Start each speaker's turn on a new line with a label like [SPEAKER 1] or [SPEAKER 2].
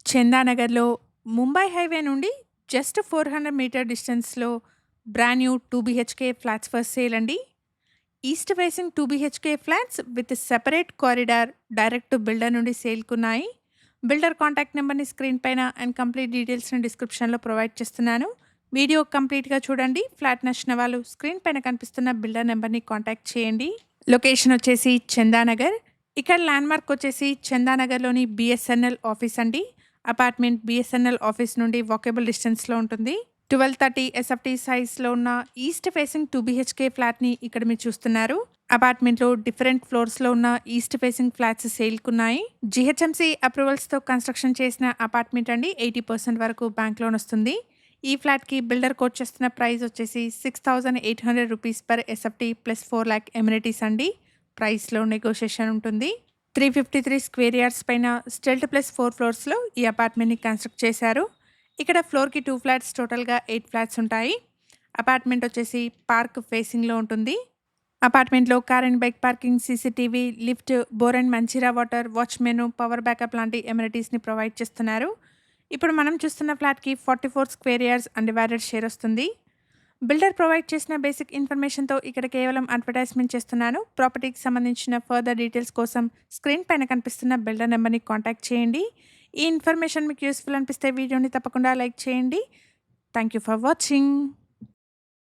[SPEAKER 1] చందానగర్‌లో Mumbai highway నుండి just 400 metre డిస్టెన్స్‌లో brand new 2 BHK flats for sale అండి. East facing 2 BHK flats with separate corridor direct to builder నుండి సేల్‌కున్నాయి. Builder contact నెంబర్‌ని screen పైన and complete డీటెయిల్స్‌ని డిస్క్రిప్షన్‌లో ప్రొవైడ్ చేస్తున్నాను. వీడియో కంప్లీట్‌గా చూడండి. ఫ్లాట్ నచ్చిన వాళ్ళు స్క్రీన్ పైన కనిపిస్తున్న బిల్డర్ నెంబర్‌ని కాంటాక్ట్ చేయండి. లొకేషన్ వచ్చేసి చందానగర్. ఇక్కడ ల్యాండ్‌మార్క్ వచ్చేసి చందానగర్‌లోని బీఎస్ఎన్ఎల్ ఆఫీస్ అండి. అపార్ట్మెంట్ బీఎస్ఎన్ఎల్ ఆఫీస్ నుండి వాకబుల్ డిస్టెన్స్‌లో ఉంటుంది. 1230 ఎస్ఎఫ్టీ సైజ్‌లో ఉన్న ఈస్ట్ ఫేసింగ్ 2 బీహెచ్‌కే ఫ్లాట్‌ని ఇక్కడ మీరు చూస్తున్నారు. అపార్ట్మెంట్‌లో డిఫరెంట్ ఫ్లోర్స్‌లో ఉన్న ఈస్ట్ ఫేసింగ్ ఫ్లాట్స్ సేల్‌కున్నాయి. జీహెచ్ఎంసీ అప్రూవల్స్‌తో కన్‌స్ట్రక్షన్ చేసిన అపార్ట్మెంట్ అండి. 80% వరకు బ్యాంక్ లోన్ వస్తుంది. ఈ ఫ్లాట్‌కి బిల్డర్ కోట్ చేస్తున్న ప్రైస్ వచ్చేసి ₹6,800 per SFT plus 4 lakh amenities అండి. ప్రైస్‌లో నెగోషియేషన్ ఉంటుంది. 353 స్క్వేర్ యార్డ్స్ పైన స్టెల్ట్ ప్లస్ 4 ఫ్లోర్స్‌లో ఈ అపార్ట్మెంట్‌ని కన్‌స్ట్రక్ట్ చేశారు. ఇక్కడ ఫ్లోర్‌కి 2 ఫ్లాట్స్ టోటల్‌గా 8 ఫ్లాట్స్ ఉంటాయి. అపార్ట్మెంట్ వచ్చేసి పార్క్ ఫేసింగ్‌లో ఉంటుంది. అపార్ట్మెంట్‌లో car and bike parking, CCTV, lift, bore and Manjira water, watchmen, power backup లాంటి ఎమ్యూనిటీస్‌ని ప్రొవైడ్ చేస్తున్నారు. ఇప్పుడు మనం చూస్తున్న ఫ్లాట్‌కి 44 స్క్వేర్ యార్డ్స్ అన్‌డివైడెడ్ షేర్ వస్తుంది. బిల్డర్ ప్రొవైడ్ చేసిన బేసిక్ ఇన్ఫర్మేషన్‌తో ఇక్కడ కేవలం అడ్వర్టైజ్‌మెంట్ చేస్తున్నాను. ప్రాపర్టీకి సంబంధించిన ఫర్దర్ డీటెయిల్స్ కోసం స్క్రీన్ పైన కనిపిస్తున్న బిల్డర్ నెంబర్‌ని కాంటాక్ట్ చేయండి. ఈ ఇన్ఫర్మేషన్ మీకు యూస్‌ఫుల్ అనిపిస్తే వీడియోని తప్పకుండా లైక్ చేయండి. Thank you for watching.